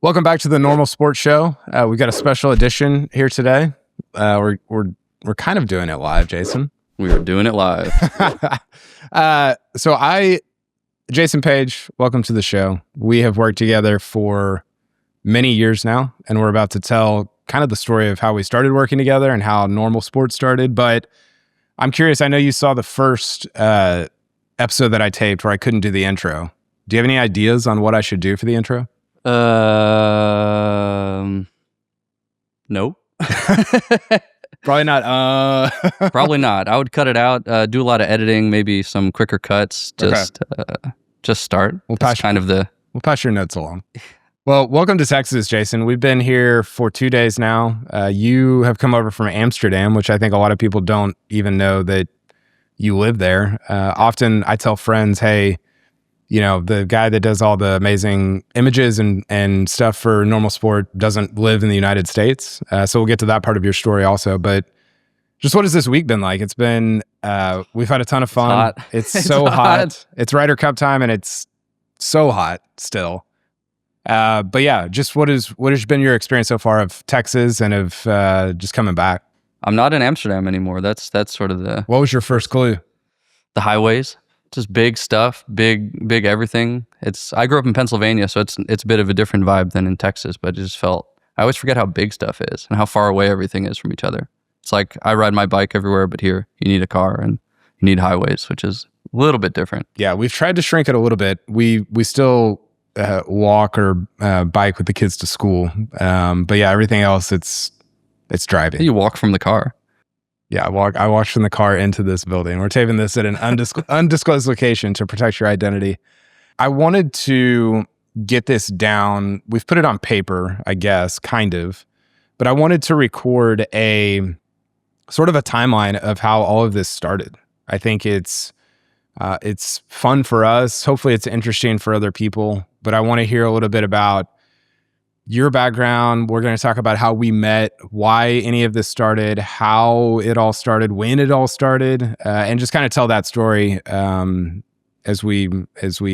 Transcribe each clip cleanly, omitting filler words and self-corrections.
Welcome back to the Normal Sports Show. We've got a special edition here today. We're kind of doing it live, Jason. We are doing it live. Jason Page, welcome to the show. We have worked together for many years now, and we're about to tell kind of the story of how we started working together and how Normal Sports started. But I'm curious, I know you saw the first episode that I taped where I couldn't do the intro. Do you have any ideas on what I should do for the intro? Nope. Probably not. Probably not. I would cut it out. Do a lot of editing, maybe some quicker cuts. Just start. We'll pass your notes along. Well, welcome to Texas, Jason. We've been here for 2 days now. You have come over from Amsterdam, which I think a lot of people don't even know that you live there. Often I tell friends, hey, you know, the guy that does all the amazing images and stuff for Normal Sport doesn't live in the United States. So we'll get to that part of your story also. But just what has this week been like? It's been, we've had a ton of fun. It's so hot. It's Ryder Cup time and it's so hot still. But yeah, just what has been your experience so far of Texas and of just coming back? I'm not in Amsterdam anymore. That's sort of What was your first clue? The highways. Just big stuff, big everything. I grew up in Pennsylvania, so it's a bit of a different vibe than in Texas, but it just felt, I always forget how big stuff is and how far away everything is from each other. It's like I ride my bike everywhere, but here you need a car and you need highways, which is a little bit different. Yeah, we've tried to shrink it a little bit. We still walk or bike with the kids to school. But yeah, everything else, it's driving. You walk from the car. Yeah, I walked from the car into this building. We're taping this at an undisclosed location to protect your identity. I wanted to get this down. We've put it on paper, I guess, kind of. But I wanted to record a sort of a timeline of how all of this started. I think it's fun for us. Hopefully it's interesting for other people. But I want to hear a little bit about your background. We're going to talk about how we met, why any of this started, how it all started, when it all started, and just kind of tell that story as we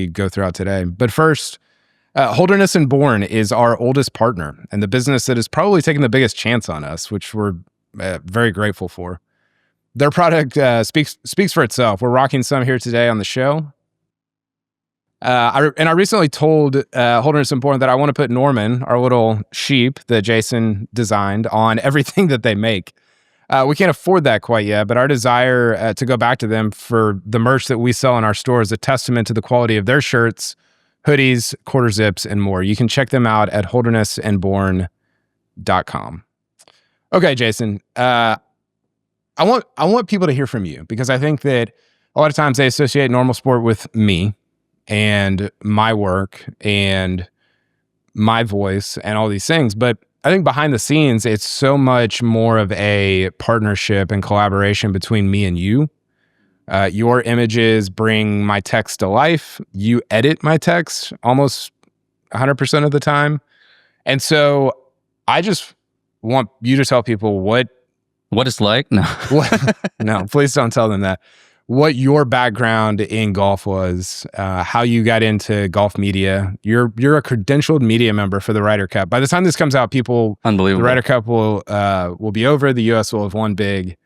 go throughout today. But first, Holderness and Bourne is our oldest partner and the business that has probably taken the biggest chance on us, which we're very grateful for. Their product speaks for itself. We're rocking some here today on the show. I recently told Holderness and Bourne that I want to put Norman, our little sheep that Jason designed, on everything that they make. We can't afford that quite yet, but our desire to go back to them for the merch that we sell in our store is a testament to the quality of their shirts, hoodies, quarter zips, and more. You can check them out at holdernessandbourne.com. Okay, Jason, I want people to hear from you because I think that a lot of times they associate Normal Sport with me and my work and my voice and all these things. But I think behind the scenes, it's so much more of a partnership and collaboration between me and you. Your images bring my text to life. You edit my text almost 100% of the time. And so I just want you to tell people what it's like. No, no, please don't tell them that. What your background in golf was, how you got into golf media. You're a credentialed media member for the Ryder Cup. By the time this comes out, unbelievable. The Ryder Cup will be over. The U.S. will have won big.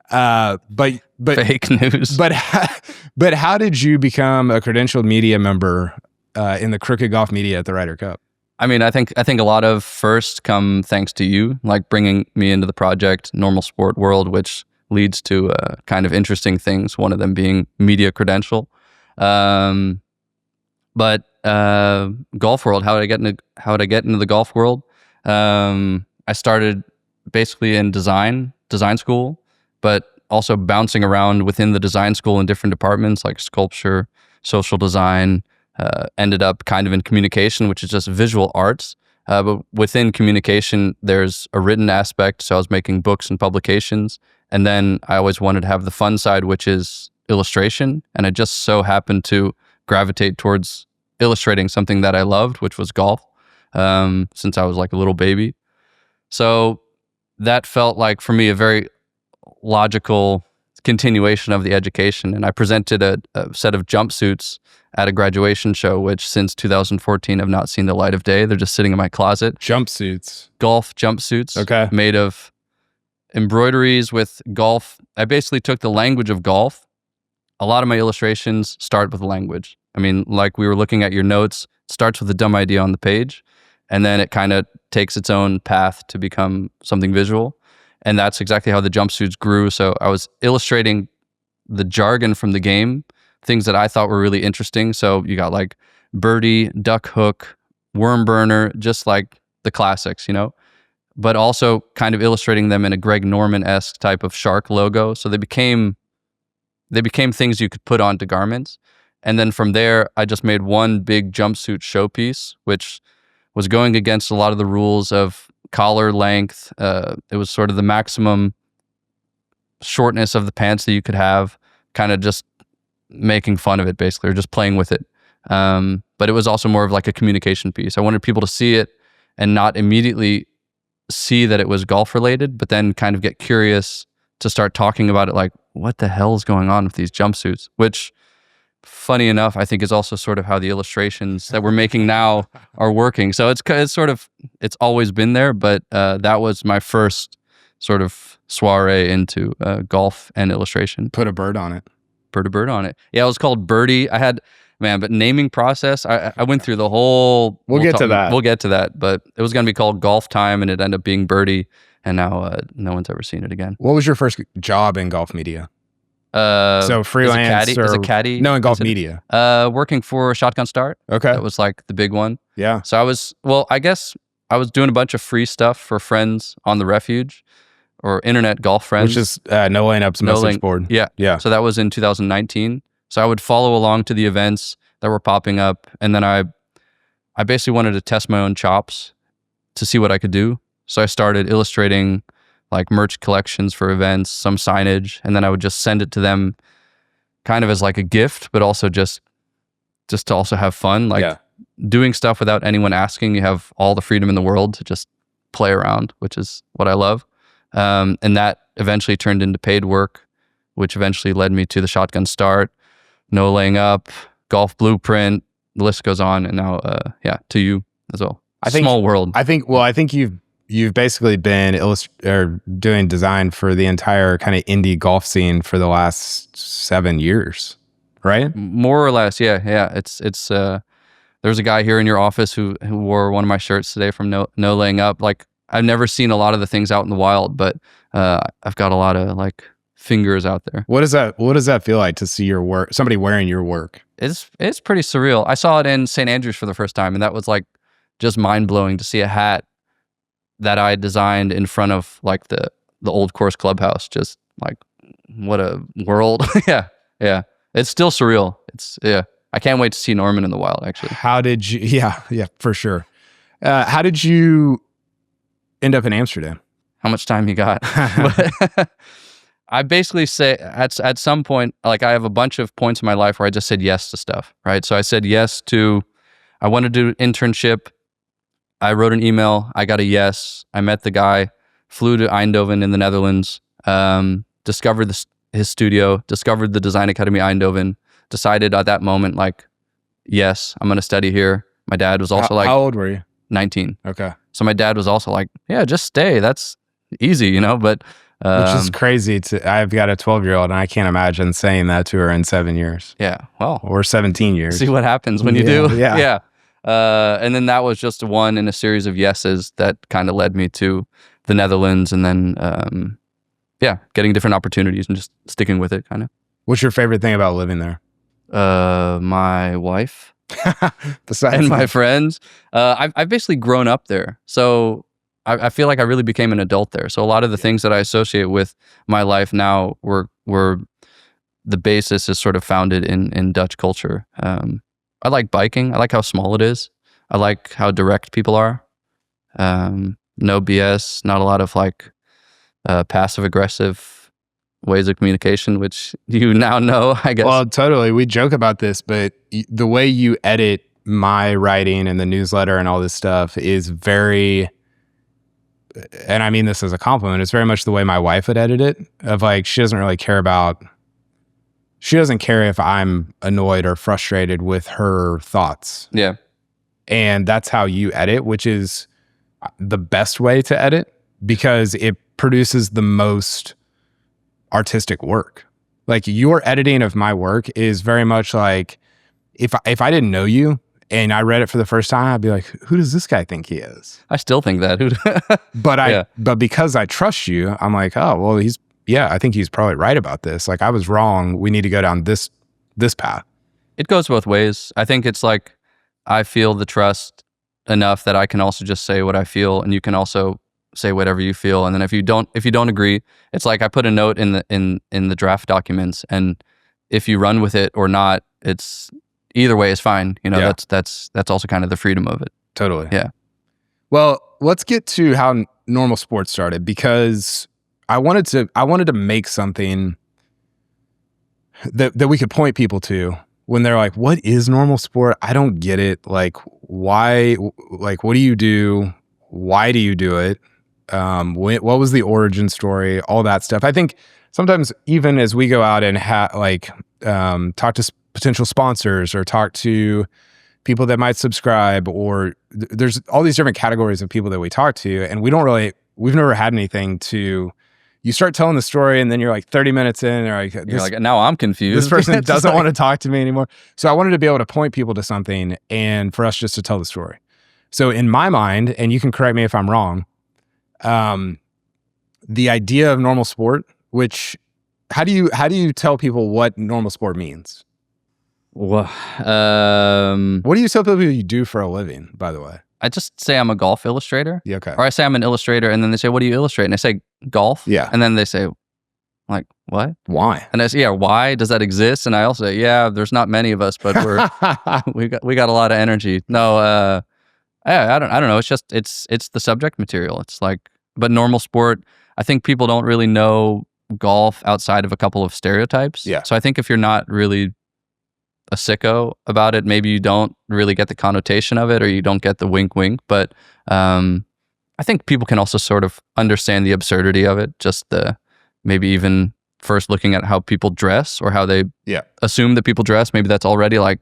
But fake news. But how did you become a credentialed media member in the crooked golf media at the Ryder Cup? I mean, I think a lot of first come thanks to you, like bringing me into the project Normal Sport world, which leads to kind of interesting things, one of them being media credential. But golf world, how did I get into the golf world? I started basically in design school, but also bouncing around within the design school in different departments like sculpture, social design, ended up kind of in communication, which is just visual arts. But within communication, there's a written aspect. So I was making books and publications. And then I always wanted to have the fun side, which is illustration. And I just so happened to gravitate towards illustrating something that I loved, which was golf, since I was like a little baby. So that felt like, for me, a very logical continuation of the education. And I presented a set of jumpsuits at a graduation show, which since 2014 have not seen the light of day. They're just sitting in my closet. Jumpsuits. Golf jumpsuits. Okay. Made of embroideries with golf. I basically took the language of golf. A lot of my illustrations start with language. I mean, like we were looking at your notes, it starts with a dumb idea on the page, and then it kind of takes its own path to become something visual. And that's exactly how the jumpsuits grew. So I was illustrating the jargon from the game, things that I thought were really interesting. So you got like birdie, duck hook, worm burner, just like the classics, you know, but also kind of illustrating them in a Greg Norman-esque type of shark logo. So they became things you could put onto garments. And then from there, I just made one big jumpsuit showpiece, which was going against a lot of the rules of collar length. It was sort of the maximum shortness of the pants that you could have, kind of just making fun of it basically, or just playing with it. But it was also more of like a communication piece. I wanted people to see it and not immediately see that it was golf related, but then kind of get curious to start talking about it, like, what the hell is going on with these jumpsuits? Which, funny enough, I think is also sort of how the illustrations that we're making now are working. So it's always been there, but that was my first sort of soiree into golf and illustration. Put a bird on it. Put a bird on it. Yeah, it was called Birdie. But naming process, I went through the whole... We'll get to that. But it was going to be called Golf Time, and it ended up being Birdie, and now no one's ever seen it again. What was your first job in golf media? So freelance as a caddy? No, in golf media. Working for Shotgun Start. Okay. That was like the big one. Yeah. So I guess I was doing a bunch of free stuff for friends on the Refuge, or internet golf friends. Which is No Lane Up's message board. Yeah. Yeah. So that was in 2019. So I would follow along to the events that were popping up, and then I basically wanted to test my own chops to see what I could do. So I started illustrating like merch collections for events, some signage, and then I would just send it to them kind of as like a gift, but also just to also have fun, like doing stuff without anyone asking. You have all the freedom in the world to just play around, which is what I love. And that eventually turned into paid work, which eventually led me to the Shotgun Start, No Laying Up, Golf Blueprint, the list goes on, and now to you as well. Small world. I think you've basically been doing design for the entire kind of indie golf scene for the last 7 years, right? More or less, yeah. It's there's a guy here in your office who wore one of my shirts today from No Laying Up. Like, I've never seen a lot of the things out in the wild, but I've got a lot of like fingers out there. What does that feel like to see your work, somebody wearing your work? It's pretty surreal. I saw it in St. Andrews for the first time, and that was like just mind blowing to see a hat that I designed in front of like the old course clubhouse. Just like, what a world. Yeah. It's still surreal. I can't wait to see Norman in the wild, actually. How did you, yeah, for sure. How did you end up in Amsterdam? How much time you got? I basically say at some point, like, I have a bunch of points in my life where I just said yes to stuff, right? So I said yes to, I wanted to do an internship. I wrote an email. I got a yes. I met the guy, flew to Eindhoven in the Netherlands, discovered his studio, discovered the Design Academy Eindhoven, decided at that moment, like, yes, I'm going to study here. My dad was also how old were you? 19. Okay. So my dad was also like, yeah, just stay. That's easy, you know, but... which is crazy. I've got a 12-year-old, and I can't imagine saying that to her in 7 years. Yeah, well. Or 17 years. See what happens when you do. Yeah. And then that was just one in a series of yeses that kind of led me to the Netherlands, and then, getting different opportunities and just sticking with it, kind of. What's your favorite thing about living there? My wife. Besides and my friends. I've basically grown up there. So I feel like I really became an adult there. So a lot of the things that I associate with my life now were the basis is sort of founded in Dutch culture. I like biking. I like how small it is. I like how direct people are. No BS, not a lot of like passive aggressive ways of communication, which you now know, I guess. Well, totally. We joke about this, but the way you edit my writing and the newsletter and all this stuff is very and I mean this as a compliment, it's very much the way my wife would edit it, of like, she doesn't care if I'm annoyed or frustrated with her thoughts. Yeah. And that's how you edit, which is the best way to edit, because it produces the most artistic work. Like, your editing of my work is very much like, if I didn't know you and I read it for the first time, I'd be like, who does this guy think he is? I still think that. But because I trust you, I'm like, oh, well, I think he's probably right about this. Like, I was wrong. We need to go down this path. It goes both ways. I think it's like, I feel the trust enough that I can also just say what I feel, and you can also say whatever you feel. And then if you don't agree, it's like, I put a note in the draft documents, and if you run with it or not, it's either way is fine. You know, Yeah. that's also kind of the freedom of it. Totally. Yeah. Well, let's get to how Normal Sport started, because I wanted to make something that we could point people to when they're like, what is Normal Sport? I don't get it. Like, why? Like, what do you do? Why do you do it? What was the origin story? All that stuff. I think sometimes, even as we go out and talk to potential sponsors, or talk to people that might subscribe, or there's all these different categories of people that we talk to, and we've never had anything to. You start telling the story, and then you're like 30 minutes in, and you're like, now I'm confused. This person doesn't want to talk to me anymore. So I wanted to be able to point people to something, and for us just to tell the story. So in my mind, and you can correct me if I'm wrong, the idea of Normal Sport, which how do you tell people what Normal Sport means? Well, what do you tell people you do for a living, by the way? I just say I'm a golf illustrator. Yeah, okay. Or I say I'm an illustrator, and then they say, what do you illustrate? And I say golf. Yeah. And then they say, like, what? Why? And I say, yeah, why does that exist? And I also say, yeah, there's not many of us, but we got a lot of energy. No, I don't know. It's just it's the subject material. It's like, but Normal Sport, I think people don't really know golf outside of a couple of stereotypes. Yeah. So I think if you're not really a sicko about it, maybe you don't really get the connotation of it, or you don't get the wink wink. But I think people can also sort of understand the absurdity of it. Just maybe even first looking at how people dress, or how they assume that people dress. Maybe that's already like,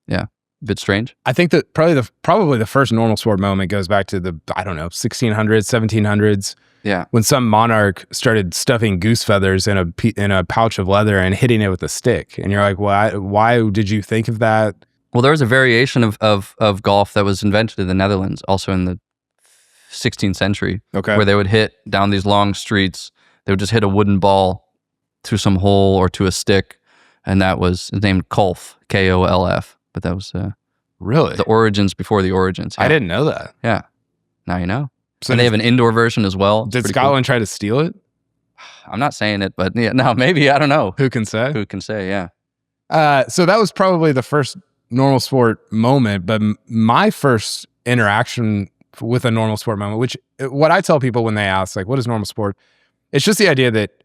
a bit strange. I think that probably the first Normal Sport moment goes back to the, I don't know, 1600s, 1700s. Yeah. When some monarch started stuffing goose feathers in a pouch of leather and hitting it with a stick. And you're like, why did you think of that? Well, there was a variation of golf that was invented in the Netherlands, also in the 16th century, where they would hit down these long streets. They would just hit a wooden ball through some hole or to a stick, and that was named Kolf, Kolf. But that was really the origins before the origins. Yeah. I didn't know that. Yeah, now you know. So and they have an indoor version as well. Did Scotland try to steal it? I'm not saying it, but yeah, no, maybe, I don't know. Who can say? Who can say? Yeah. So that was probably the first Normal Sport moment, but my first interaction with a Normal Sport moment, which what I tell people when they ask, like, what is Normal Sport? It's just the idea that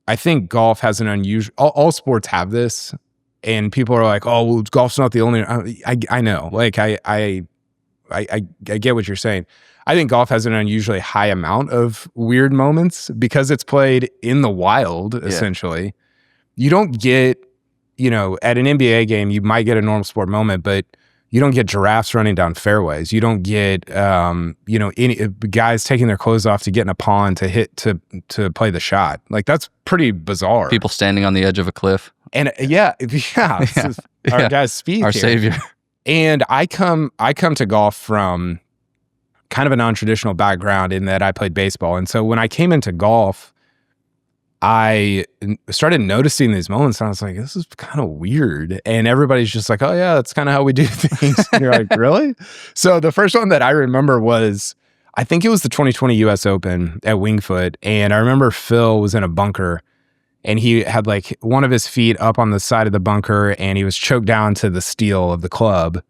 I think golf has an unusual, all sports have this, and people are like, oh, well, golf's not the only, I know, like, I get what you're saying. I think golf has an unusually high amount of weird moments because it's played in the wild, essentially. You don't get, at an NBA game, you might get a Normal Sport moment, but you don't get giraffes running down fairways. You don't get, any guys taking their clothes off to get in a pond to hit, to play the shot. Like, that's pretty bizarre. People standing on the edge of a cliff. And our guy's Speed, our here. savior. And I come to golf from kind of a non-traditional background in that I played baseball. And so when I came into golf, I started noticing these moments, and I was like, this is kind of weird. And everybody's just like, oh yeah, that's kind of how we do things. And you're like, really? So the first one that I remember was, I think it was the 2020 US Open at Wingfoot. And I remember Phil was in a bunker, and he had like one of his feet up on the side of the bunker, and he was choked down to the steel of the club.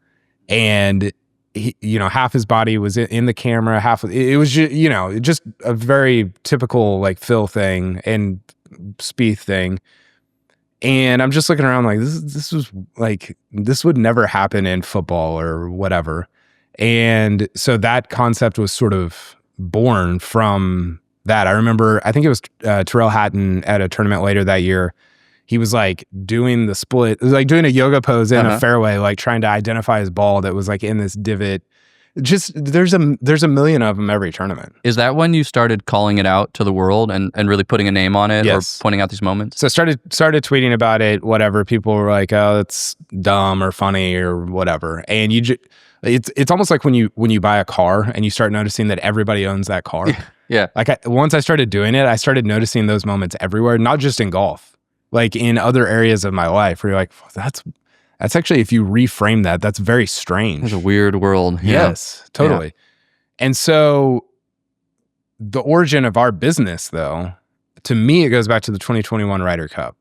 And he, half his body was in the camera, half it was just, just a very typical like Phil thing and Spieth thing. And I'm just looking around like, this was like, this would never happen in football or whatever. And so that concept was sort of born from that. I remember, I think it was Terrell Hatton at a tournament later that year. He was like doing the split, it was like doing a yoga pose in a fairway, like trying to identify his ball that was like in this divot. Just there's a million of them every tournament. Is that when you started calling it out to the world and really putting a name on it, or pointing out these moments? So started tweeting about it, whatever. People were like, "Oh, it's dumb or funny or whatever." And it's almost like when you buy a car and you start noticing that everybody owns that car. Yeah. Like once I started doing it, I started noticing those moments everywhere, not just in golf, like in other areas of my life where you're like, that's actually, if you reframe that, that's very strange. It's a weird world. Yes, totally. Yeah. And so the origin of our business, though, to me, it goes back to the 2021 Ryder Cup.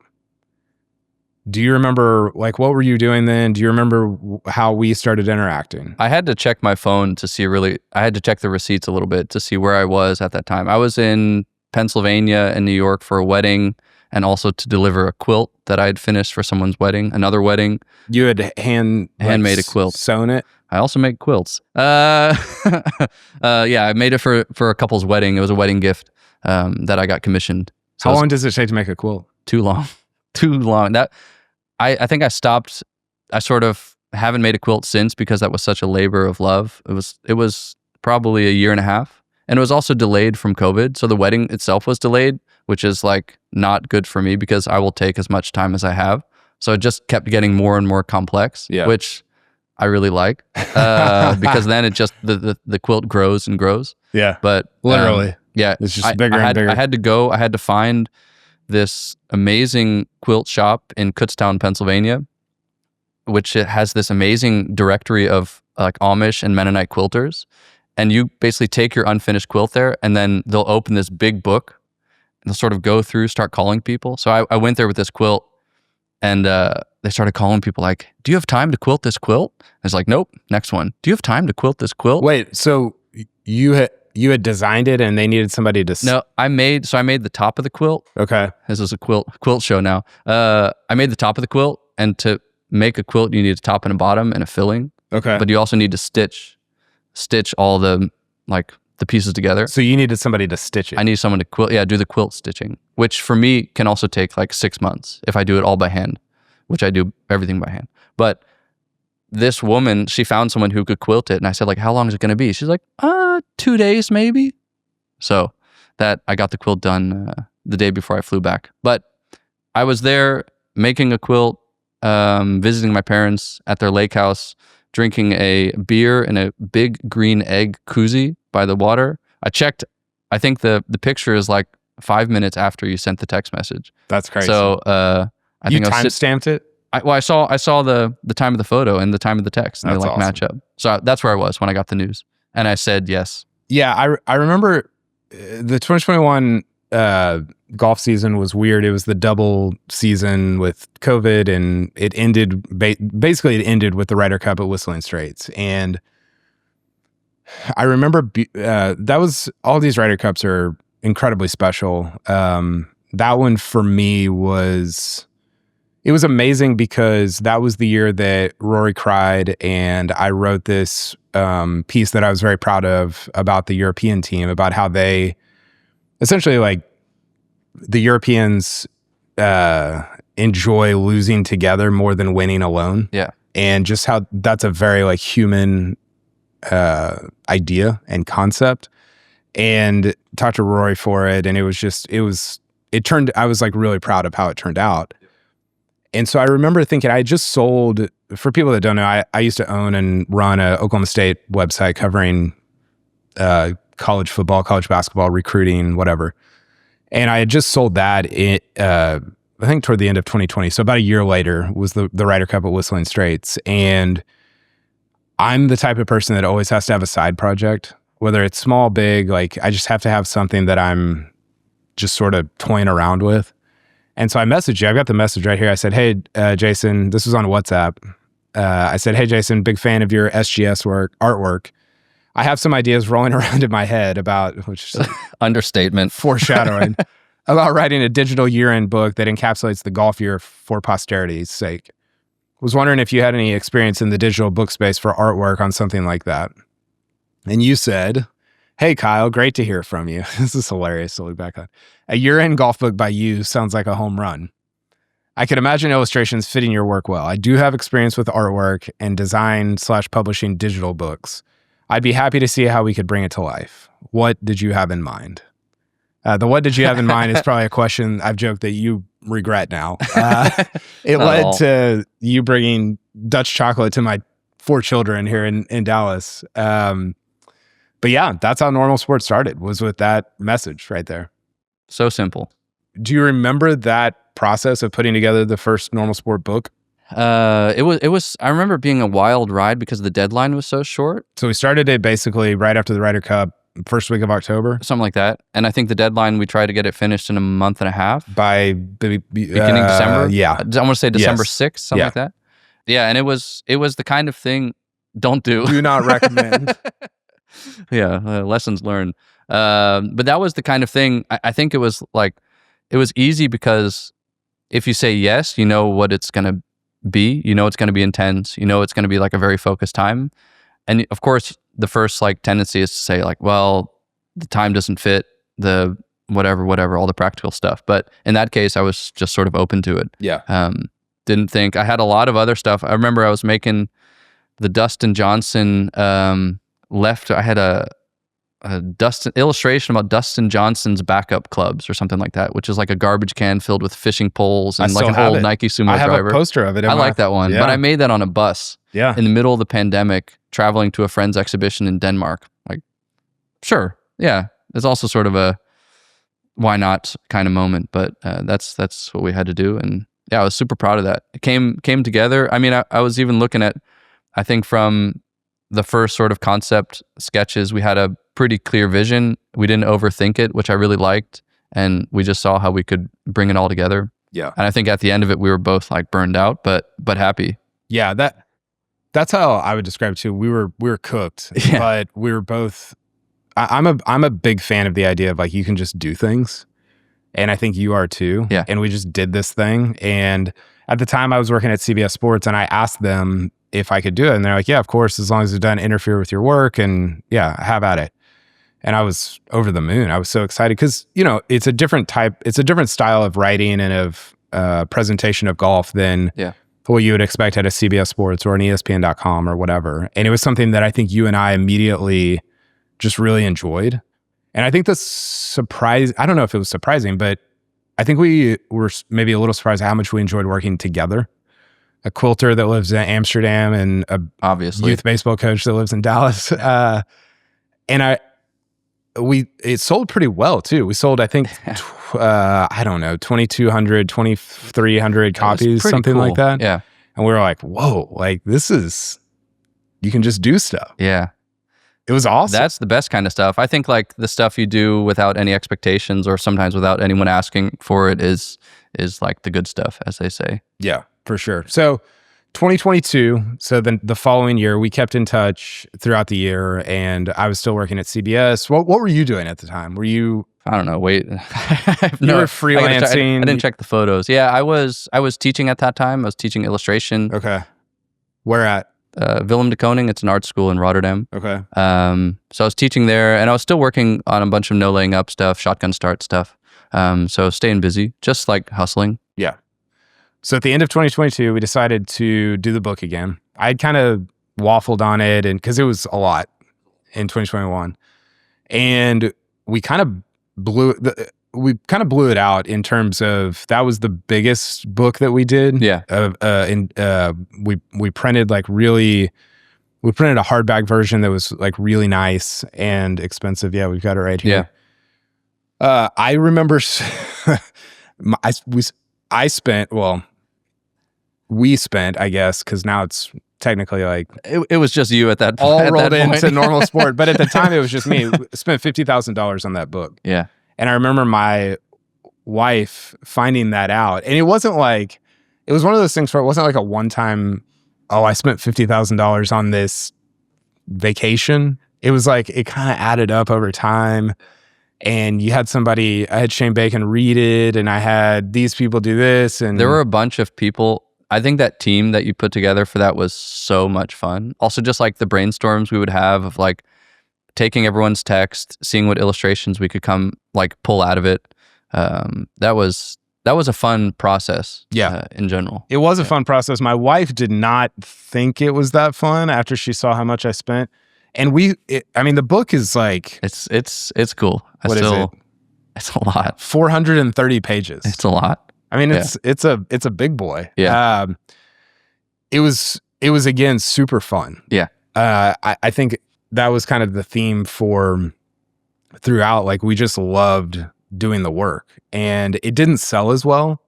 Do you remember, like, what were you doing then? Do you remember how we started interacting? I had to check my phone to see I had to check the receipts a little bit to see where I was at that time. I was in Pennsylvania and New York for a wedding, and also to deliver a quilt that I had finished for someone's wedding, another wedding. You had handmade a quilt. Sewn it? I also make quilts. Yeah, I made it for a couple's wedding. It was a wedding gift that I got commissioned. So how long does it take to make a quilt? Too long. Too long. I think I stopped. I sort of haven't made a quilt since because that was such a labor of love. It was probably a year and a half. And it was also delayed from COVID. So the wedding itself was delayed, which is like not good for me because I will take as much time as I have. So it just kept getting more and more complex, which I really like because then it just, the quilt grows and grows. Yeah. But literally. Yeah. It's just bigger and bigger. I had to find this amazing quilt shop in Kutztown, Pennsylvania, which has this amazing directory of like Amish and Mennonite quilters. And you basically take your unfinished quilt there, and then they'll open this big book, and they'll sort of go through, start calling people. So I went there with this quilt, and they started calling people like, "Do you have time to quilt this quilt?" I was like, "Nope." Next one. "Do you have time to quilt this quilt?" Wait, so you had designed it, and they needed somebody to? No, I made the top of the quilt. Okay, this is a quilt show now. I made the top of the quilt, and to make a quilt, you need a top and a bottom and a filling. Okay, but you also need to stitch all the pieces together. So you needed somebody to stitch it. I need someone to do the quilt stitching, which for me can also take like 6 months if I do it all by hand, which I do everything by hand. But this woman, she found someone who could quilt it, and I said, like, "How long is it going to be?" She's like, 2 days maybe. So that I got the quilt done the day before I flew back. But I was there making a quilt, visiting my parents at their lake house, drinking a beer in a big green egg koozie by the water. I checked, I think the picture is like 5 minutes after you sent the text message. That's crazy. So I think time stamped it? I saw the time of the photo and the time of the text, and that's they like awesome. match up. So that's where I was when I got the news, and I said yes. Yeah, I remember the 2021 golf season was weird. It was the double season with COVID, and it ended basically it ended with the Ryder Cup at Whistling Straits. And I remember that was, all these Ryder Cups are incredibly special. That one for me was amazing because that was the year that Rory cried, and I wrote this piece that I was very proud of about the European team, about how they essentially, like, the Europeans enjoy losing together more than winning alone. Yeah. And just how that's a very like human idea and concept. And talked to Rory for it, and I was like really proud of how it turned out. And so I remember thinking, I just sold, for people that don't know, I used to own and run a Oklahoma State website covering college football, college basketball, recruiting, whatever. And I had just sold that I think toward the end of 2020. So about a year later was the Ryder Cup at Whistling Straits. And I'm the type of person that always has to have a side project, whether it's small, big, like I just have to have something that I'm just sort of toying around with. And so I messaged you. I've got the message right here. I said, "Hey, Jason," this was on WhatsApp. I said, "Hey, Jason, big fan of your SGS artwork. I have some ideas rolling around in my head about," which is understatement, foreshadowing, about writing a digital year-end book that encapsulates the golf year for posterity's sake. Was wondering if you had any experience in the digital book space for artwork on something like that. And you said, Hey, Kyle, great to hear from you. This is hilarious to look back on. A year-end golf book by you sounds like a home run. I could imagine illustrations fitting your work well. I do have experience with artwork and design/publishing digital books. I'd be happy to see how we could bring it to life. What did you have in mind? The what did you have in mind is probably a question I've joked that you regret now. It led to you bringing Dutch chocolate to my 4 children here in Dallas. But yeah, that's how Normal Sport started, was with that message right there. So simple. Do you remember that process of putting together the first Normal Sport book? It was, I remember it being a wild ride because the deadline was so short. So we started it basically right after the Ryder Cup, first week of October. Something like that. And I think the deadline, we tried to get it finished in a month and a half. By beginning December? Yeah. I want to say December 6th, something like that. Yeah, and it was the kind of thing, don't do. Do not recommend. Yeah, lessons learned. But that was the kind of thing, I think it was easy because if you say yes, you know what it's going to be. You know it's going to be intense. You know it's going to be like a very focused time. And of course, the first tendency is to say well, the time doesn't fit, the whatever, all the practical stuff. But in that case, I was just sort of open to it. Yeah. Didn't think, I had a lot of other stuff. I remember I was making the Dustin Johnson I had a illustration about Dustin Johnson's backup clubs or something like that, which is like a garbage can filled with fishing poles and like an old Nike sumo driver. I have a poster of it. I like that one, but I made that on a bus in the middle of the pandemic, traveling to a friend's exhibition in Denmark. Sure, yeah. It's also sort of a why not kind of moment, but that's what we had to do, and yeah, I was super proud of that. It came together. I mean, I was even looking at, I think from the first sort of concept sketches, we had a pretty clear vision. We didn't overthink it, which I really liked. And we just saw how we could bring it all together. Yeah. And I think at the end of it, we were both burned out, but happy. Yeah. That's how I would describe it too. We were cooked, but we were both, I'm a big fan of the idea of you can just do things. And I think you are too. Yeah. And we just did this thing. And at the time I was working at CBS Sports, and I asked them if I could do it. And they're like, yeah, of course, as long as it doesn't interfere with your work, and yeah, have at it. And I was over the moon. I was so excited because, it's a different style of writing and of presentation of golf than what you would expect at a CBS Sports or an ESPN.com or whatever. And it was something that I think you and I immediately just really enjoyed. And I think the surprise, I don't know if it was surprising, but I think we were maybe a little surprised at how much we enjoyed working together. A quilter that lives in Amsterdam and a obviously youth baseball coach that lives in Dallas. And it sold pretty well too. We sold, I think, I don't know, 2,200, 2,300 copies, something cool. like that. Yeah. And we were like, whoa, this is, you can just do stuff. Yeah. It was awesome. That's the best kind of stuff. I think the stuff you do without any expectations or sometimes without anyone asking for it is the good stuff, as they say. Yeah, for sure. So 2022, so then the following year, we kept in touch throughout the year, and I was still working at CBS. What were you doing at the time? Were you... I don't know. Wait, you were freelancing. I didn't check the photos. Yeah, I was teaching at that time. I was teaching illustration. Okay. Where at? Willem de Koning. It's an art school in Rotterdam. Okay. So I was teaching there, and I was still working on a bunch of no laying up stuff, shotgun start stuff. So staying busy, just hustling. Yeah. So at the end of 2022, we decided to do the book again. I'd kind of waffled on it, and because it was a lot in 2021, and we kind of blew it out in terms of that was the biggest book that we did. Yeah. We printed we printed a hardback version that was really nice and expensive. Yeah, we've got it right here. Yeah. I remember we spent, I guess, because now it's technically it was just you at that point. All rolled into Normal Sport. But at the time, it was just me. Spent $50,000 on that book. Yeah. And I remember my wife finding that out. And it wasn't it was one of those things where it wasn't a one-time, I spent $50,000 on this vacation. It was it kind of added up over time. And you had I had Shane Bacon read it, and I had these people do this. And there were a bunch of people. I think that team that you put together for that was so much fun. Also, just the brainstorms we would have of taking everyone's text, seeing what illustrations we could pull out of it. That was a fun process. In general, it was a fun process. My wife did not think it was that fun after she saw how much I spent. And the book is like, it's cool. What is it? It's a lot. 430 pages. It's a lot. I mean, it's a big boy. Yeah. It was again super fun. Yeah. I think that was kind of the theme throughout. Like, we just loved doing the work, and it didn't sell as well.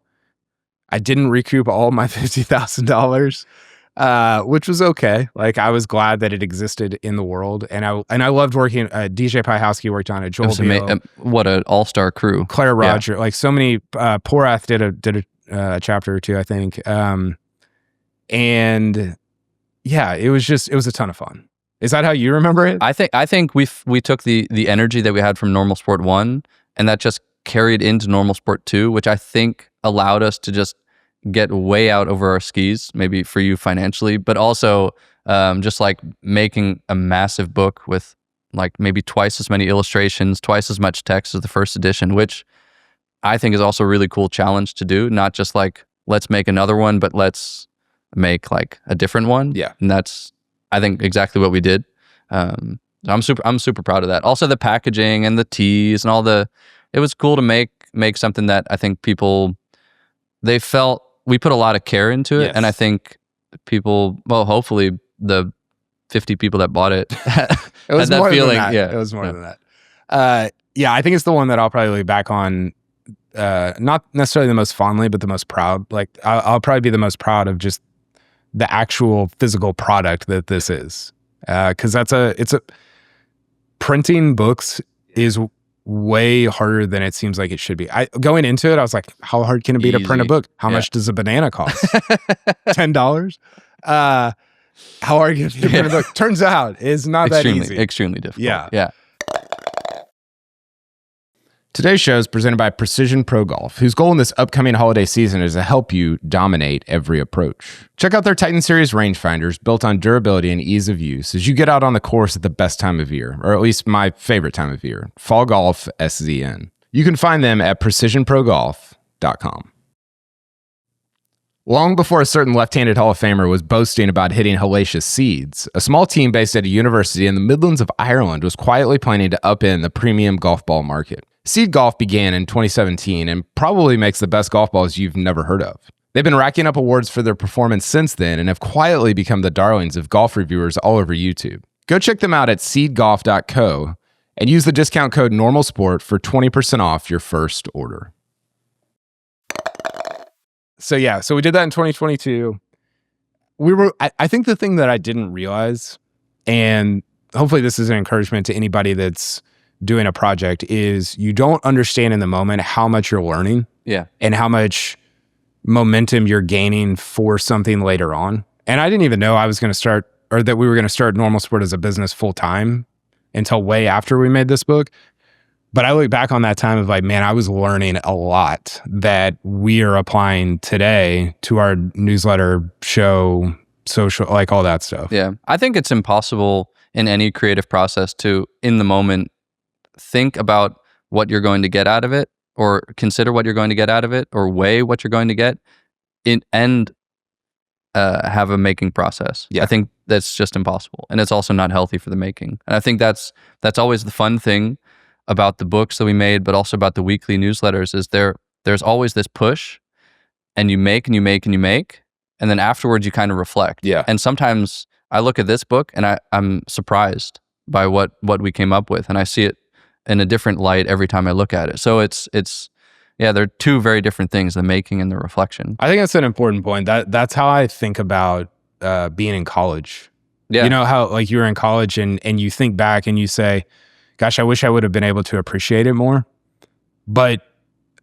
I didn't recoup all my $50,000, which was okay. Like, I was glad that it existed in the world, and I loved working. DJ Pyhowski worked on it. Joel Beal, what an all-star crew. Claire Roger, like so many. Porath did a chapter or two, I think. And yeah, it was a ton of fun. Is that how you remember it? I think we took the energy that we had from Normal Sport 1, and that just carried into Normal Sport 2, which I think allowed us to just get way out over our skis, maybe for you financially, but also just like making a massive book with like maybe twice as many illustrations, twice as much text as the first edition, which I think is also a really cool challenge to do. Not just like, let's make another one, but let's make like a different one. Yeah. And that's, I think, exactly what we did. I'm super proud of that. Also the packaging and the teas and it was cool to make something that I think people, they felt we put a lot of care into it. Yes. And I think people, well, hopefully the 50 people that bought it it was had more that feeling. Than that. Yeah. It was more than that. I think it's the one that I'll probably look back on, not necessarily the most fondly, but the most proud. Like, I'll probably be the most proud of just the actual physical product that this is. Because printing books is way harder than it seems like it should be. Going into it, I was like, how hard can it be to print a book? How much does a banana cost? $10? How hard can it be to print a book? Turns out it's not that easy. Extremely difficult. Yeah. Today's show is presented by Precision Pro Golf, whose goal in this upcoming holiday season is to help you dominate every approach. Check out their Titan Series rangefinders built on durability and ease of use as you get out on the course at the best time of year, or at least my favorite time of year, Fall Golf SZN. You can find them at precisionprogolf.com. Long before a certain left-handed Hall of Famer was boasting about hitting hellacious seeds, a small team based at a university in the Midlands of Ireland was quietly planning to upend the premium golf ball market. Seed Golf began in 2017 and probably makes the best golf balls you've never heard of. They've been racking up awards for their performance since then and have quietly become the darlings of golf reviewers all over YouTube. Go check them out at seedgolf.co and use the discount code NORMALSPORT for 20% off your first order. So we did that in 2022. I think the thing that I didn't realize, and hopefully this is an encouragement to anybody that's doing a project, is you don't understand in the moment how much you're learning. Yeah. And how much momentum you're gaining for something later on. And I didn't even know I was going to start, or that we were going to start Normal Sport as a business full time until way after we made this book. But I look back on that time of like, man, I was learning a lot that we are applying today to our newsletter, show, social, like all that stuff. Yeah. I think it's impossible in any creative process to, in the moment, think about what you're going to get out of it, or consider what you're going to get out of it, or weigh what you're going to get and have a making process. Yeah. I think that's just impossible. And it's also not healthy for the making. And I think that's always the fun thing about the books that we made, but also about the weekly newsletters, is there's always this push, and you make and you make and you make, and then afterwards you kind of reflect. Yeah. And sometimes I look at this book and I'm surprised by what we came up with, and I see it in a different light every time I look at it. So it's they're two very different things, the making and the reflection. I think that's an important point. That's how I think about being in college. Yeah. You know how like you're in college and you think back and you say, gosh, I wish I would have been able to appreciate it more. But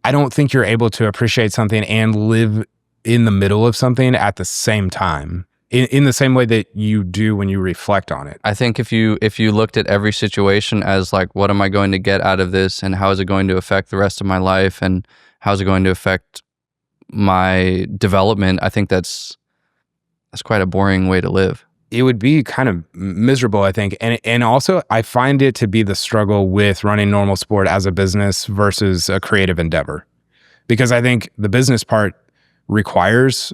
I don't think you're able to appreciate something and live in the middle of something at the same time, in the same way that you do when you reflect on it. I think if you looked at every situation as like, what am I going to get out of this, and how is it going to affect the rest of my life, and how is it going to affect my development, I think that's quite a boring way to live. it would be kind of miserable, I think. And also I find it to be the struggle with running Normal Sport as a business versus a creative endeavor. Because I think the business part requires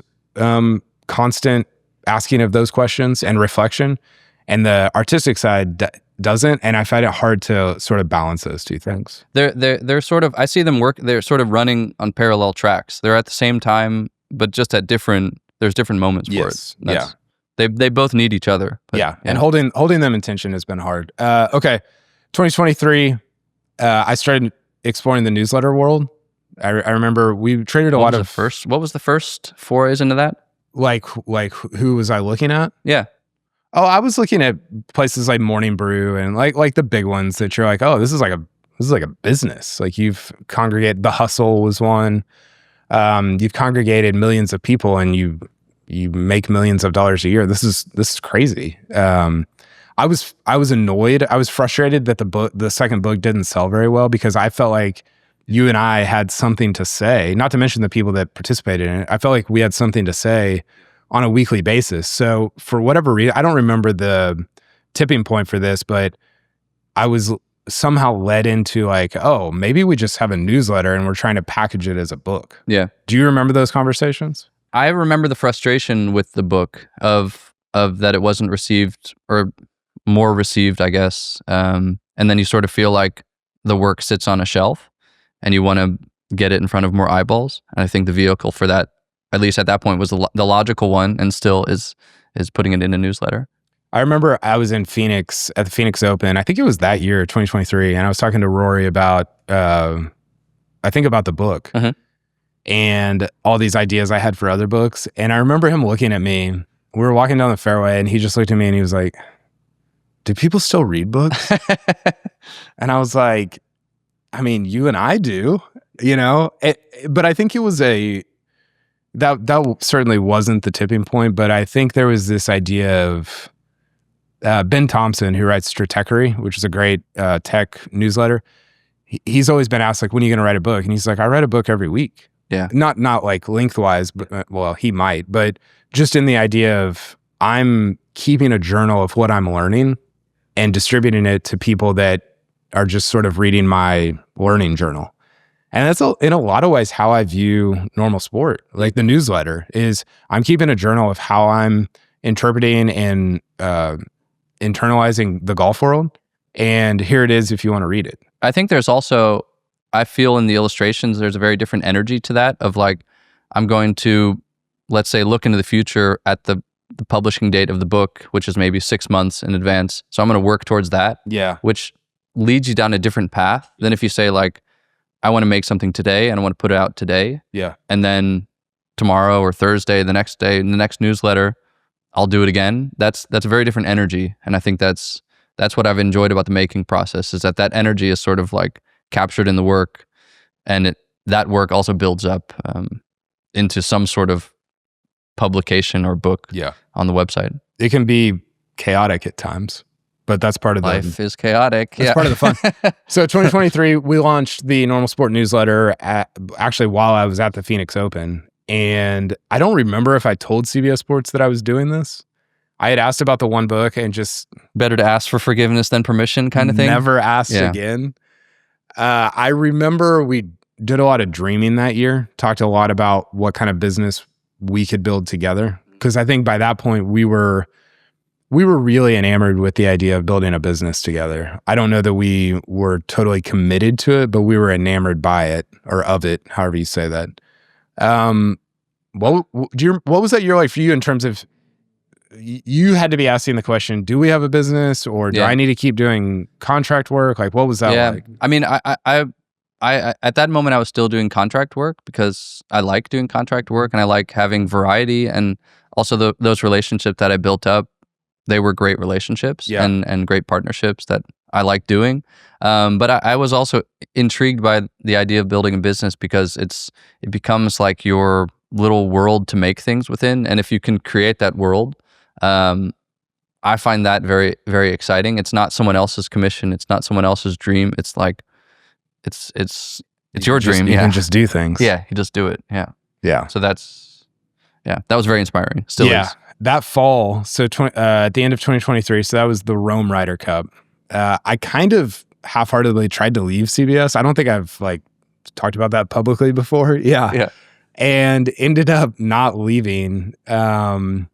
constant asking of those questions and reflection, and the artistic side doesn't. And I find it hard to sort of balance those two things. They're sort of, I see them work, they're sort of running on parallel tracks. They're at the same time, but just at there's different moments for it. Yeah. They both need each other. Yeah. And holding them in tension has been hard. Okay. 2023, I started exploring the newsletter world. I remember we traded a lot of what was the first forays into that? Like who was I looking at? Yeah. Oh, I was looking at places like Morning Brew and like the big ones that you're like, oh, this is like a business. Like you've congregated. The Hustle was one. You've congregated millions of people and you make millions of dollars a year. This is crazy. I was annoyed. I was frustrated that the second book didn't sell very well because I felt like you and I had something to say, not to mention the people that participated in it. I felt like we had something to say on a weekly basis. So for whatever reason, I don't remember the tipping point for this, but I was somehow led into like, oh, maybe we just have a newsletter and we're trying to package it as a book. Yeah. Do you remember those conversations? I remember the frustration with the book of that it wasn't received, or more received, I guess. And then you sort of feel like the work sits on a shelf and you want to get it in front of more eyeballs. And I think the vehicle for that, at least at that point, was the logical one, and still is putting it in a newsletter. I remember I was in Phoenix at the Phoenix Open. I think it was that year, 2023, and I was talking to Rory about, I think about the book and all these ideas I had for other books. And I remember him looking at me. We were walking down the fairway, and he just looked at me and he was like, "Do people still read books?" And I was like, I mean, you and I do, you know, but I think it was that certainly wasn't the tipping point, but I think there was this idea of Ben Thompson, who writes Stratechery, which is a great tech newsletter. He's always been asked, like, when are you going to write a book? And he's like, I write a book every week. Yeah. Not like lengthwise, but well, he might, but just in the idea of I'm keeping a journal of what I'm learning and distributing it to people that are just sort of reading my learning journal. And that's in a lot of ways how I view Normal Sport. Like the newsletter is I'm keeping a journal of how I'm interpreting and internalizing the golf world. And here it is if you want to read it. I think there's also, I feel in the illustrations, there's a very different energy to that of like, I'm going to, let's say, look into the future at the publishing date of the book, which is maybe 6 months in advance. So I'm going to work towards that. Yeah. Which leads you down a different path than if you say like, I want to make something today and I want to put it out today. Yeah. And then tomorrow or Thursday, the next day, in the next newsletter, I'll do it again. That's a very different energy. And I think that's what I've enjoyed about the making process, is that energy is sort of like captured in the work, and that work also builds up into some sort of publication or book on the website. It can be chaotic at times, but that's part of life is chaotic. That's part of the fun. So 2023, we launched the Normal Sport newsletter actually while I was at the Phoenix Open. And I don't remember if I told CBS Sports that I was doing this. I had asked about the one book and just... Better to ask for forgiveness than permission kind of thing? Never asked again. I remember we did a lot of dreaming that year, talked a lot about what kind of business we could build together. Because I think by that point, we were really enamored with the idea of building a business together. I don't know that we were totally committed to it, but we were enamored by it, or of it, however you say that. What was that year like for you in terms of, you had to be asking the question, do we have a business, or do I need to keep doing contract work? Like, what was that like? I mean, I at that moment I was still doing contract work because I like doing contract work and I like having variety, and also those relationships that I built up, they were great relationships and great partnerships that I like doing. But I was also intrigued by the idea of building a business because it becomes like your little world to make things within. And if you can create that world, I find that very, very exciting. It's not someone else's commission. It's not someone else's dream. It's like, it's your dream. You can just do things. Yeah. You just do it. Yeah. Yeah. So that was very inspiring. Still is. that fall, so at the end of 2023, so that was the Rome Ryder Cup. I kind of half-heartedly tried to leave CBS. I don't think I've like talked about that publicly before. Yeah. And ended up not leaving. And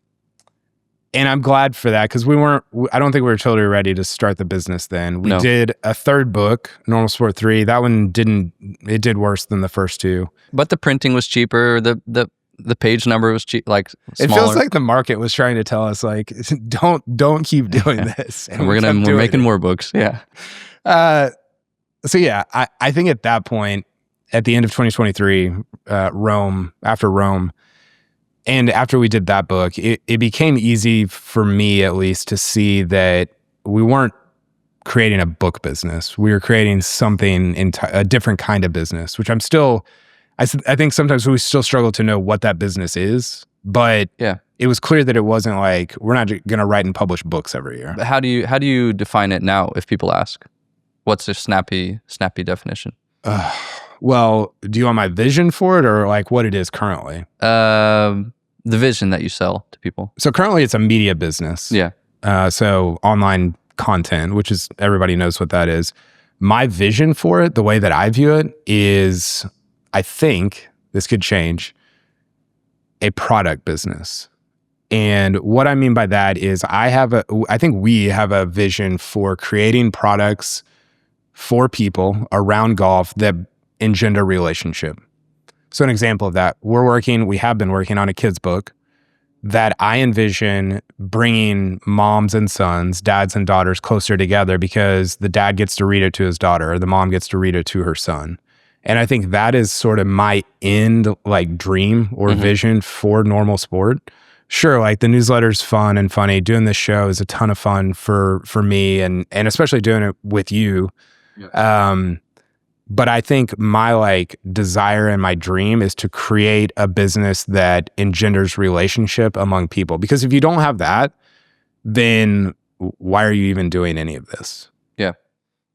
I'm glad for that because I don't think we were totally ready to start the business then. We did a third book, Normal Sport 3. That one did worse than the first two. But the printing was cheaper. The page number was cheap, like smaller. It feels like the market was trying to tell us like, don't keep doing this. And we're making more books. Yeah. So yeah, I think at that point, at the end of 2023, after Rome, and after we did that book, it became easy for me, at least, to see that we weren't creating a book business. We were creating something, a different kind of business, which I think sometimes we still struggle to know what that business is. But it was clear that it wasn't like, we're not going to write and publish books every year. But how do you define it now if people ask? What's a snappy definition? Well, do you want my vision for it or like what it is currently? The vision that you sell to people. So currently it's a media business. Yeah. So online content, which is, everybody knows what that is. My vision for it, the way that I view it is, I think this could change, a product business. And what I mean by that is I think we have a vision for creating products for people around golf that engender relationship. So an example of that, we have been working on a kid's book that I envision bringing moms and sons, dads and daughters closer together because the dad gets to read it to his daughter or the mom gets to read it to her son. And I think that is sort of my end like dream or vision for Normal Sport. Sure, like the newsletter's fun and funny. Doing this show is a ton of fun for me and especially doing it with you. Yeah. But I think my like desire and my dream is to create a business that engenders relationship among people. Because if you don't have that, then why are you even doing any of this? Yeah.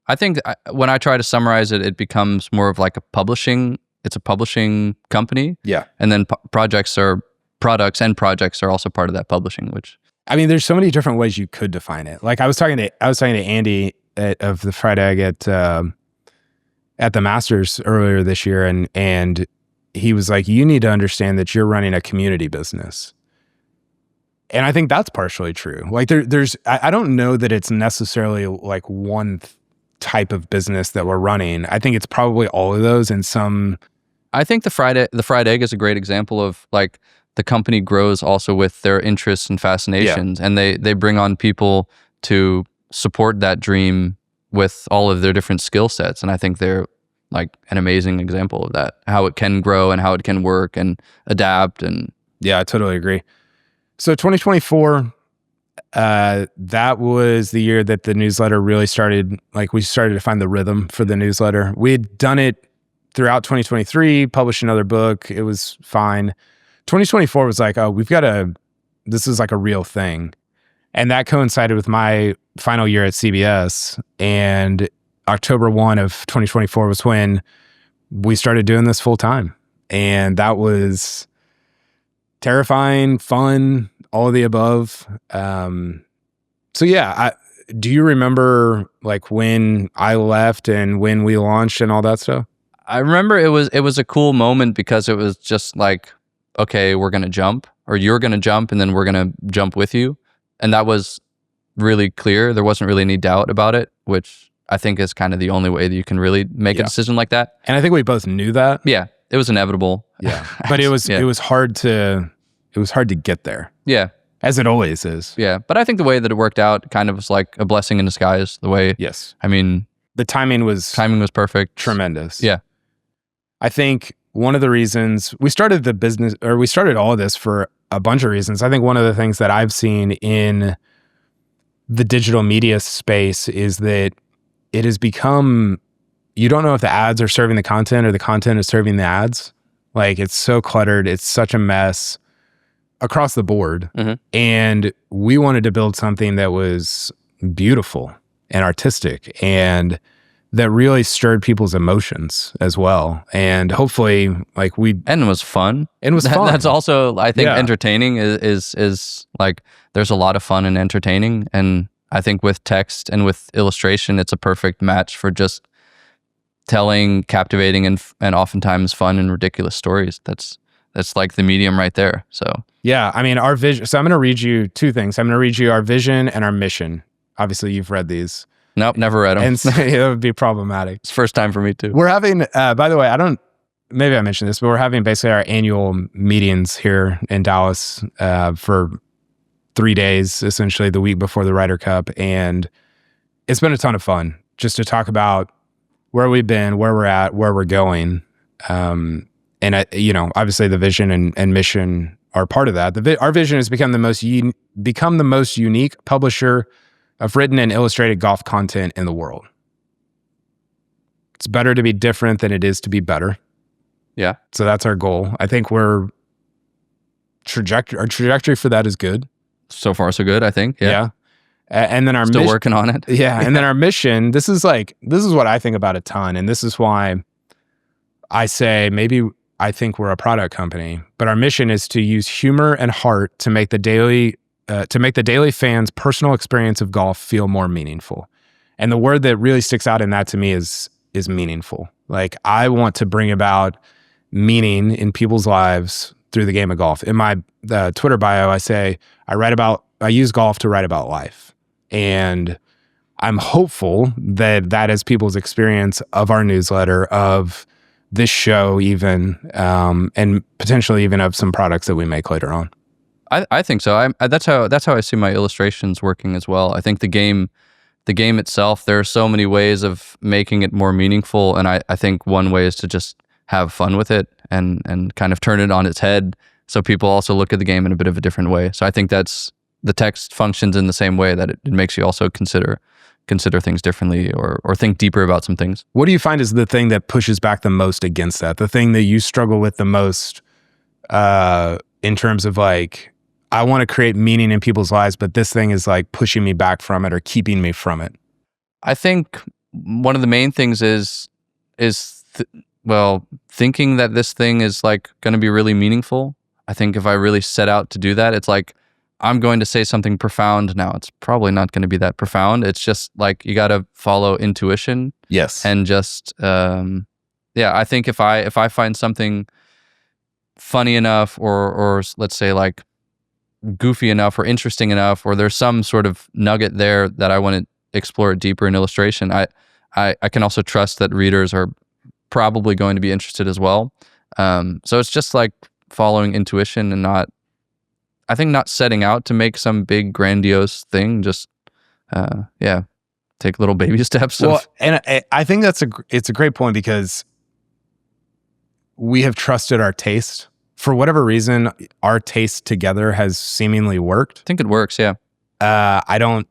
I think when I try to summarize it, it becomes more of like it's a publishing company. Yeah. And then products and projects are also part of that publishing, which. I mean, there's so many different ways you could define it. Like I was talking to Andy of the Fried Egg at the Masters earlier this year, and he was like, you need to understand that you're running a community business. And I think that's partially true. Like I don't know that it's necessarily like one type of business that we're running. I think it's probably all of those in some. I think the Fried Egg is a great example of like the company grows also with their interests and fascinations, and they bring on people to support that dream with all of their different skill sets. And I think they're like an amazing example of that, how it can grow and how it can work and adapt. And yeah, I totally agree. So 2024, that was the year that the newsletter really started, like we started to find the rhythm for the newsletter. We had done it throughout 2023, published another book. It was fine. 2024 was like, oh, this is like a real thing. And that coincided with my final year at CBS. And October 1 of 2024 was when we started doing this full time. And that was terrifying, fun, all of the above. So yeah, do you remember like when I left and when we launched and all that stuff? I remember it was a cool moment because it was just like, okay, we're going to jump, or you're going to jump and then we're going to jump with you. And that was really clear. There wasn't really any doubt about it, which I think is kind of the only way that you can really make a decision like that. And I think we both knew that. Yeah, it was inevitable. Yeah, but it was hard to get there. Yeah, as it always is. Yeah, but I think the way that it worked out kind of was like a blessing in disguise. The way, yes, I mean, the timing was perfect, tremendous. Yeah, I think one of the reasons we started the business, or we started all of this for a bunch of reasons. I think one of the things that I've seen in the digital media space is that it has become, you don't know if the ads are serving the content or the content is serving the ads. Like it's so cluttered. It's such a mess across the board. Mm-hmm. And we wanted to build something that was beautiful and artistic and that really stirred people's emotions as well. And hopefully and it was fun. It was fun. That's also, I think, entertaining is like, there's a lot of fun in entertaining. And I think with text and with illustration, it's a perfect match for just telling captivating and oftentimes fun and ridiculous stories. That's like the medium right there. So yeah, I mean, our vision. So I'm going to read you two things. I'm going to read you our vision and our mission. Obviously, you've read these. Nope, never read them. And so, it would be problematic. It's first time for me too. We're having, by the way, maybe I mentioned this, but we're having basically our annual meetings here in Dallas for 3 days, essentially the week before the Ryder Cup. And it's been a ton of fun just to talk about where we've been, where we're at, where we're going. And, obviously the vision and mission are part of that. Our vision is become the most unique publisher of written and illustrated golf content in the world. It's better to be different than it is to be better. Yeah. So that's our goal. I think our trajectory for that is good. So far, so good, I think. Yeah. And then our still working on it. Yeah. And then our mission, this is what I think about a ton. And this is why I say maybe I think we're a product company, but our mission is to use humor and heart to make the daily fan's personal experience of golf feel more meaningful. And the word that really sticks out in that to me is meaningful. Like, I want to bring about meaning in people's lives through the game of golf. In my Twitter bio, I say I use golf to write about life. And I'm hopeful that is people's experience of our newsletter, of this show even, and potentially even of some products that we make later on. I think so. That's how I see my illustrations working as well. I think the game itself, there are so many ways of making it more meaningful, and I think one way is to just have fun with it and kind of turn it on its head, so people also look at the game in a bit of a different way. So I think that's the text functions in the same way, that it makes you also consider things differently or think deeper about some things. What do you find is the thing that pushes back the most against that? The thing that you struggle with the most in terms of like, I want to create meaning in people's lives, but this thing is like pushing me back from it or keeping me from it? I think one of the main things is thinking that this thing is like going to be really meaningful. I think if I really set out to do that, it's like, I'm going to say something profound now. It's probably not going to be that profound. It's just like, you got to follow intuition. Yes. And just, I think if I find something funny enough or let's say like goofy enough or interesting enough, or there's some sort of nugget there that I want to explore it deeper in illustration, I can also trust that readers are probably going to be interested as well. So it's just like following intuition and not setting out to make some big grandiose thing. Just take little baby steps. Well, and I think it's a great point, because we have trusted our taste. For whatever reason, our taste together has seemingly worked. I think it works, yeah. I don't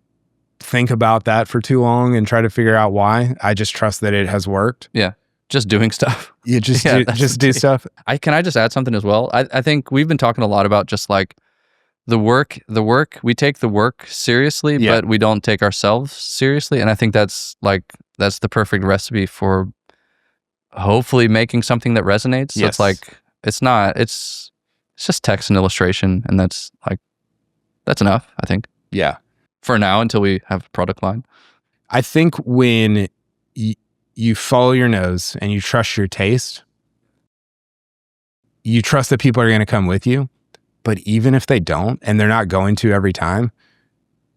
think about that for too long and try to figure out why. I just trust that it has worked. Yeah, just doing stuff. You just do stuff. Can I just add something as well? I think we've been talking a lot about just like the work. We take the work seriously, but we don't take ourselves seriously. And I think that's the perfect recipe for hopefully making something that resonates. So Yes. it's just text and illustration, and that's enough, I think. Yeah. For now, until we have a product line. I think when you follow your nose and you trust your taste, you trust that people are going to come with you. But even if they don't, and they're not going to every time,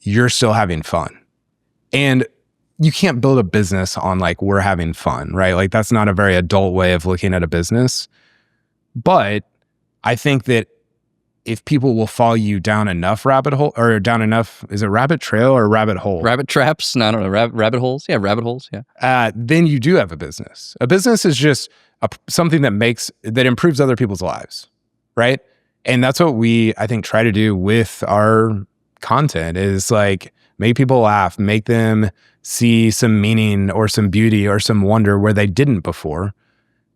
you're still having fun. And you can't build a business on like, we're having fun, right? Like, that's not a very adult way of looking at a business. But I think that if people will follow you down enough is it rabbit trail or rabbit hole? Rabbit traps? No, I don't know. Rabbit holes? Yeah, rabbit holes. Yeah. Then you do have a business. A business is just something that improves other people's lives, right? And that's what we, I think, try to do with our content, is like make people laugh, make them see some meaning or some beauty or some wonder where they didn't before.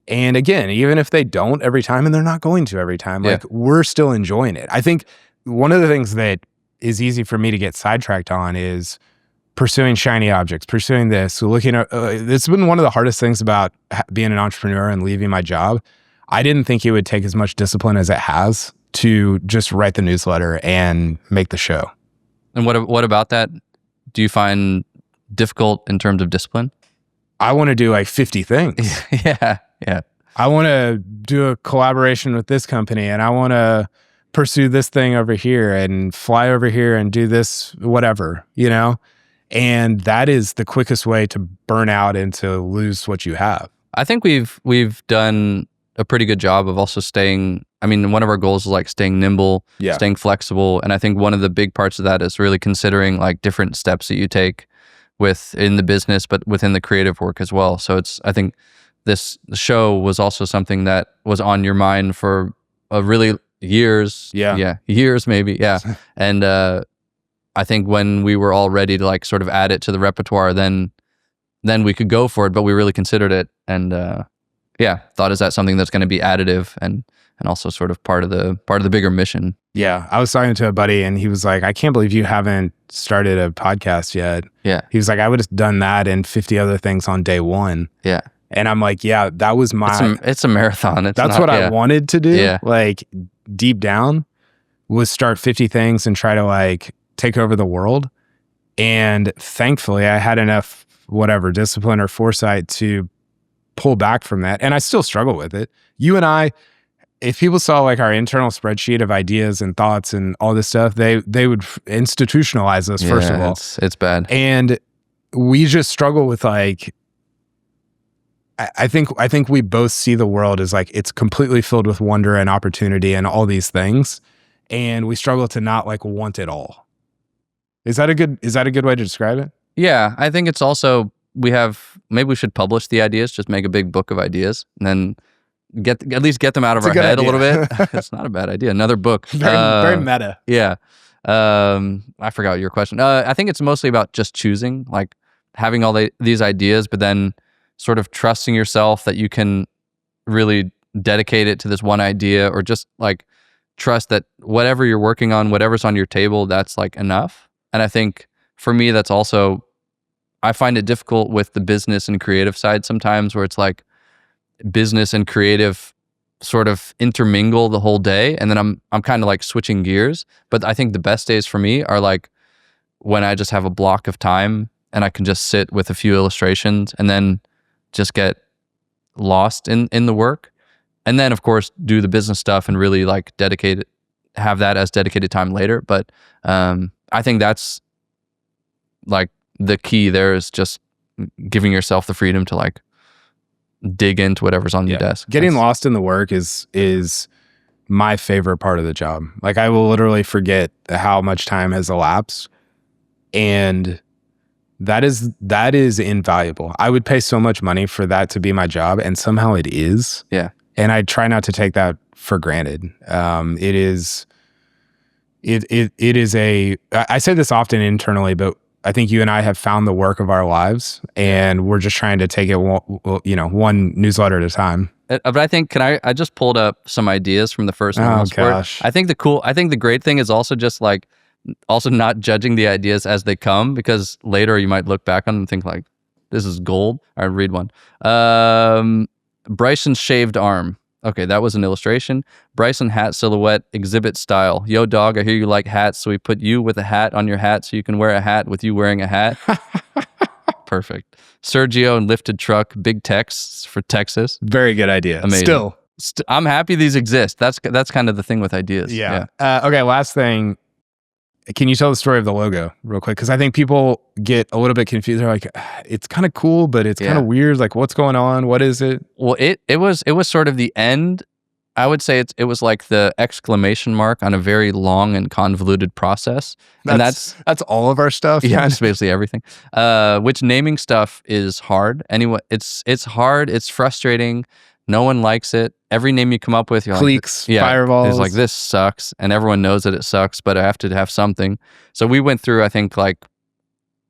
And again, even if they don't every time, and they're not going to every time, like we're still enjoying it. I think one of the things that is easy for me to get sidetracked on is pursuing shiny objects, pursuing this, looking at, it's been one of the hardest things about being an entrepreneur and leaving my job. I didn't think it would take as much discipline as it has to just write the newsletter and make the show. And what about that do you find difficult in terms of discipline? I want to do like 50 things. Yeah. I want to do a collaboration with this company, and I want to pursue this thing over here and fly over here and do this, whatever, you know? And that is the quickest way to burn out and to lose what you have. I think we've done a pretty good job of also staying, I mean, one of our goals is like staying nimble, staying flexible. And I think one of the big parts of that is really considering like different steps that you take within the business, but within the creative work as well. So I think this show was also something that was on your mind for a really years. Years maybe. Yeah. And I think when we were all ready to like sort of add it to the repertoire, then we could go for it, but we really considered it and thought, is that something that's going to be additive and also sort of part of the bigger mission. Yeah. I was talking to a buddy and he was like, I can't believe you haven't started a podcast yet. Yeah. He was like, I would have done that and 50 other things on day one. Yeah. And I'm like, yeah, that was it's a marathon. That's what I wanted to do. Yeah. Like deep down was start 50 things and try to like take over the world. And thankfully I had enough discipline or foresight to pull back from that. And I still struggle with it. You and I, if people saw like our internal spreadsheet of ideas and thoughts and all this stuff, they would institutionalize us, first of all. It's bad. And we just struggle with like, I think we both see the world as like, it's completely filled with wonder and opportunity and all these things. And we struggle to not like want it all. Is that a good way to describe it? Yeah. I think it's also, maybe we should publish the ideas, just make a big book of ideas and then at least get them out of our head a little bit. It's not a bad idea. Another book. Very meta. Yeah. I forgot your question. I think it's mostly about just choosing, like having all these ideas, but then sort of trusting yourself that you can really dedicate it to this one idea, or just like trust that whatever you're working on, whatever's on your table, that's like enough. And I think for me, that's also, I find it difficult with the business and creative side sometimes, where it's like business and creative sort of intermingle the whole day, and then I'm kind of like switching gears. But I think the best days for me are like when I just have a block of time and I can just sit with a few illustrations and then just get lost in the work, and then of course do the business stuff and really like have that as dedicated time later. But I think that's like the key there, is just giving yourself the freedom to like dig into whatever's on your desk. Getting lost in the work is my favorite part of the job. Like I will literally forget how much time has elapsed, and that is invaluable. I would pay so much money for that to be my job, and somehow it is. Yeah. And I try not to take that for granted. It is I say this often internally, but I think you and I have found the work of our lives, and we're just trying to take it one newsletter at a time. But I think, I just pulled up some ideas from the first one. Oh gosh. I think the great thing is also just like, also not judging the ideas as they come, because later you might look back on them and think like, this is gold. All right, read one. Bryson's shaved arm. Okay, that was an illustration. Bryson hat silhouette exhibit style. Yo dog, I hear you like hats, so we put you with a hat on your hat so you can wear a hat with you wearing a hat. Perfect. Sergio and lifted truck, big texts for Texas. Very good idea. Amazing. Still, I'm happy these exist. That's kind of the thing with ideas. Yeah. Okay, last thing. Can you tell the story of the logo real quick? Because I think people get a little bit confused. They're like, it's kind of cool, but it's kind of weird. Like, what's going on? What is it? Well, it was sort of the end. I would say it was like the exclamation mark on a very long and convoluted process. That's all of our stuff. Yeah, it's basically everything. Which naming stuff is hard. Anyway, it's hard. It's frustrating. No one likes it. Every name you come up with, you're Cliques, like, fireballs. It's like, this sucks. And everyone knows that it sucks, but I have to have something. So we went through, I think, like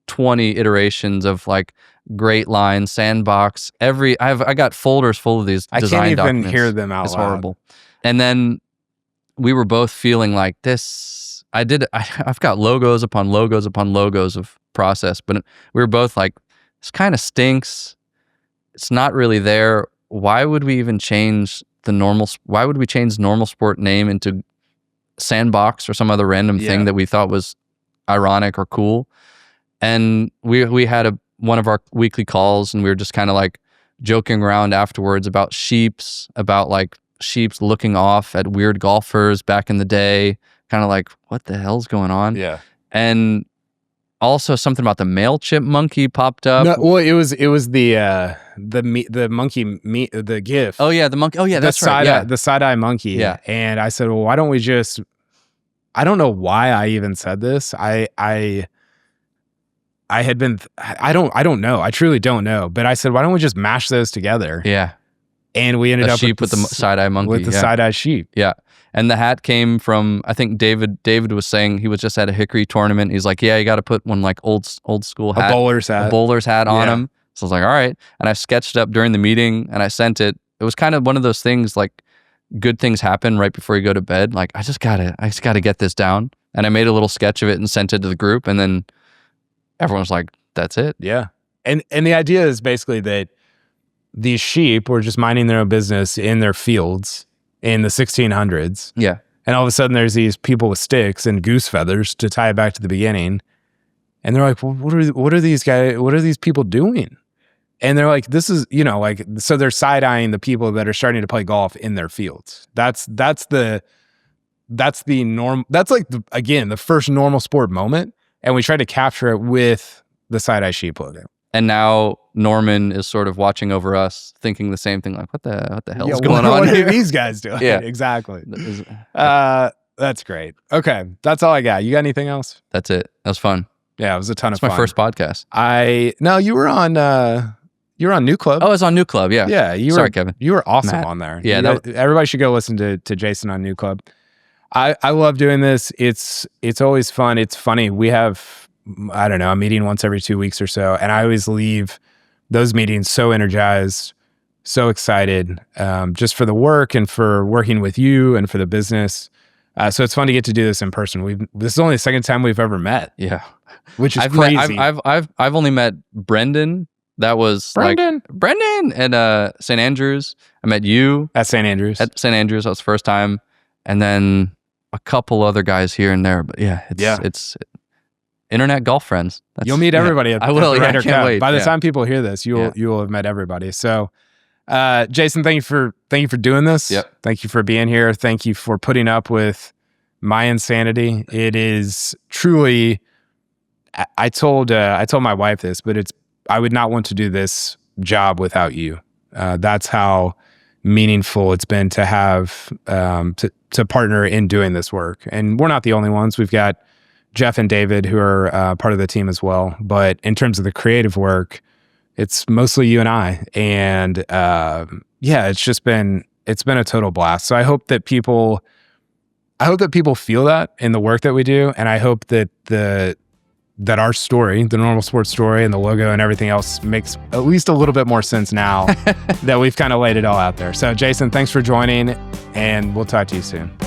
20 iterations of like Great Line, Sandbox. I got folders full of these design documents. I can't even hear them out loud. It's horrible. And then we were both feeling like this. I've got logos upon logos upon logos of process. But we were both like, this kind of stinks. It's not really there. Why would we even change why would we change normal sport name into Sandbox or some other random thing that we thought was ironic or cool? And we had one of our weekly calls, and we were just kind of like joking around afterwards about sheeps looking off at weird golfers back in the day, kind of like, what the hell's going on? Yeah. And also something about the male chipmunky popped up. No, well, it was the monkey meat, the GIF. Oh yeah, the monkey. Oh yeah, that's right. Yeah. The side-eye monkey. Yeah. And I said, well, why don't we just, I don't know why I even said this. I had been, I don't know. I truly don't know. But I said, why don't we just mash those together? Yeah. And we ended up sheep with the side-eye monkey. With the side-eye sheep. Yeah. And the hat came from, I think David was saying, he was just at a Hickory tournament. He's like, yeah, you got to put one like old school hat. A bowler's hat on him. So I was like, all right. And I sketched it up during the meeting and I sent it. It was kind of one of those things, like, good things happen right before you go to bed. Like, I just gotta get this down. And I made a little sketch of it and sent it to the group. And then everyone was like, that's it. Yeah. And the idea is basically that these sheep were just minding their own business in their fields in the 1600s. Yeah. And all of a sudden there's these people with sticks and goose feathers to tie it back to the beginning. And they're like, well, what are these people doing? And they're like, this is, like, so they're side-eyeing the people that are starting to play golf in their fields. That's the norm. That's like, again, the first normal sport moment. And we tried to capture it with the side-eye sheep logo. And now Norman is sort of watching over us, thinking the same thing, like, what the hell is going on? What are these guys doing? Yeah, exactly. That's great. Okay, that's all I got. You got anything else? That's it. That was fun. Yeah, it was a ton of fun. It's my first podcast. You were on New Club. Oh, I was on New Club. Yeah. Yeah. Sorry, Kevin. You were awesome Matt. On there. Yeah. Everybody should go listen to Jason on New Club. I love doing this. It's always fun. It's funny. We have, I don't know, a meeting once every 2 weeks or so. And I always leave those meetings so energized, so excited, just for the work and for working with you and for the business. So it's fun to get to do this in person. This is only the second time we've ever met. Yeah. Which is crazy. I've only met Brendan. That was Brendan and St. Andrews. I met you at St. Andrews. That was the first time. And then a couple other guys here and there. But yeah, it's internet golf friends. You'll meet everybody. I will. At the Ryder I can't Cup. wait. By the time people hear this, you will have met everybody. So, Jason, thank you for doing this. Yep. Thank you for being here. Thank you for putting up with my insanity. It is truly. I told my wife this, but I would not want to do this job without you. That's how meaningful it's been to have to partner in doing this work. And we're not the only ones. We've got Jeff and David who are part of the team as well. But in terms of the creative work, it's mostly you and I. And it's been a total blast. So I hope that people feel that in the work that we do, and I hope that that our story, the Normal Sports story and the logo and everything else, makes at least a little bit more sense now that we've kind of laid it all out there. So Jason, thanks for joining, and we'll talk to you soon.